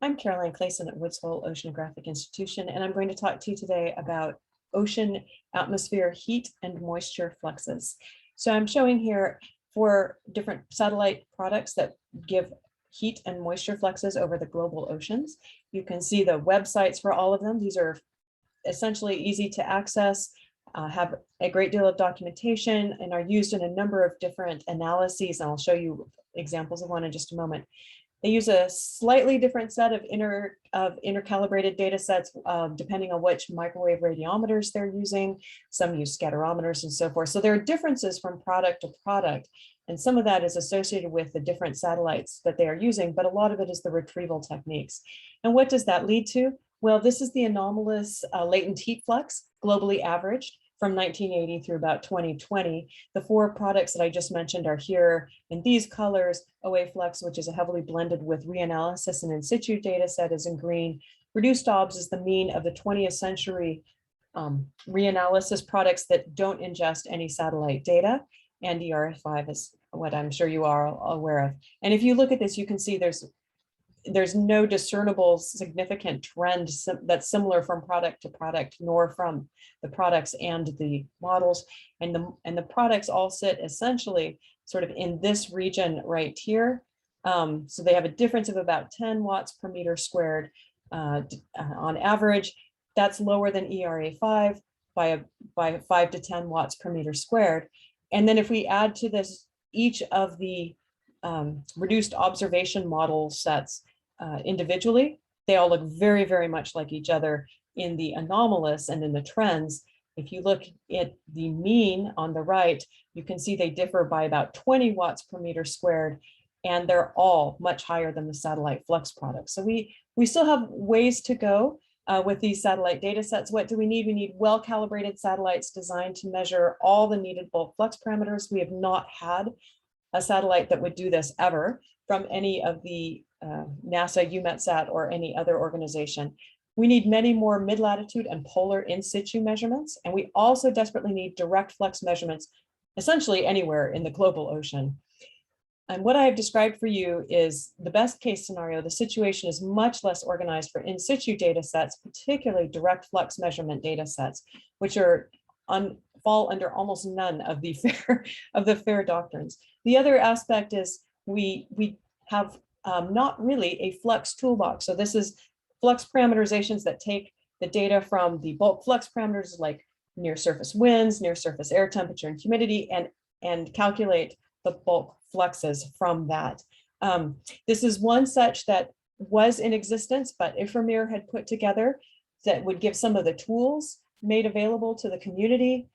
I'm Caroline Clayson at Woods Hole Oceanographic Institution, and I'm going to talk to you today about ocean atmosphere heat and moisture fluxes. So I'm showing here 4 different satellite products that give heat and moisture fluxes over the global oceans. You can see the websites for all of them. These are essentially easy to access, have a great deal of documentation, and are used in a number of different analyses. And I'll show you examples of one in just a moment. They use a slightly different set of intercalibrated data sets, depending on which microwave radiometers they're using. Some use scatterometers and so forth. So there are differences from product to product. And some of that is associated with the different satellites that they are using, but a lot of it is the retrieval techniques. And what does that lead to? Well, this is the anomalous latent heat flux, globally averaged from 1980 through about 2020. The 4 products that I just mentioned are here in these colors. OA Flux, which is a heavily blended with reanalysis and in situ data set, is in green. Reduced OBS is the mean of the 20th century reanalysis products that don't ingest any satellite data. And ER5 is what I'm sure you are aware of. And if you look at this, you can see there's no discernible significant trend that's similar from product to product, nor from the products and the models. And the products all sit essentially sort of in this region right here. So they have a difference of about 10 watts per meter squared on average. That's lower than ERA5 by 5 to 10 watts per meter squared. And then if we add to this each of the reduced observation model sets individually, they all look very, very much like each other in the anomalous and in the trends. If you look at the mean on the right, you can see they differ by about 20 watts per meter squared, and they're all much higher than the satellite flux products. So we still have ways to go with these satellite data sets. What do we need? We need well-calibrated satellites designed to measure all the needed bulk flux parameters. We have not had a satellite that would do this ever from any of the NASA, EUMETSAT, or any other organization. We need many more mid-latitude and polar in situ measurements, and we also desperately need direct flux measurements essentially anywhere in the global ocean. And what I have described for you is the best case scenario. The situation is much less organized for in situ data sets, particularly direct flux measurement data sets, which are fall under almost none of the FAIR doctrines. The other aspect is we have not really a flux toolbox. So this is flux parameterizations that take the data from the bulk flux parameters like near surface winds, near surface air temperature and humidity, and calculate the bulk fluxes from that. This is one such that was in existence, but Ifremir had put together that would give some of the tools made available to the community.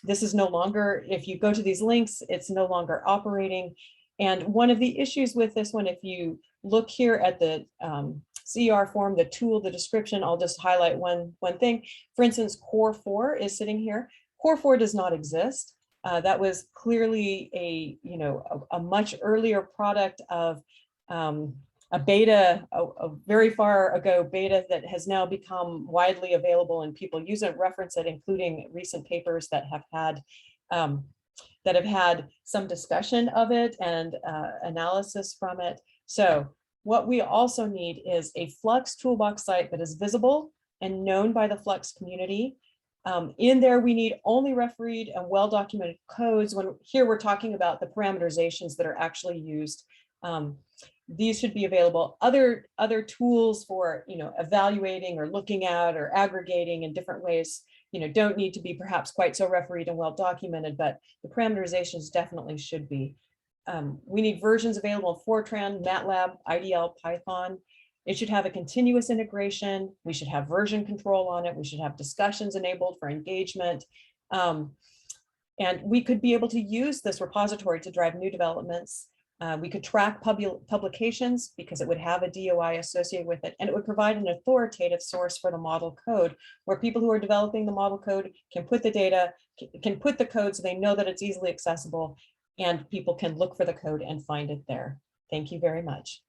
This is no longer, if you go to these links, it's no longer operating. And one of the issues with this one, if you look here at the CR form, the tool, the description, I'll just highlight one thing. For instance, Core 4 is sitting here. Core 4 does not exist. That was clearly a much earlier product of a beta, a very far ago beta that has now become widely available, and people use it, reference it, including recent papers that have had some discussion of it and analysis from it. So what we also need is a Flux toolbox site that is visible and known by the Flux community. In there, we need only refereed and well-documented codes. When here we're talking about the parameterizations that are actually used. These should be available. Other tools for evaluating or looking at or aggregating in different ways don't need to be perhaps quite so refereed and well documented, but the parameterizations definitely should be. We need versions available in Fortran, MATLAB, IDL, Python. It should have a continuous integration. We should have version control on it. We should have discussions enabled for engagement. And we could be able to use this repository to drive new developments. We could track publications because it would have a DOI associated with it, and it would provide an authoritative source for the model code where people who are developing the model code can put the data, can put the code so they know that it's easily accessible, and people can look for the code and find it there. Thank you very much.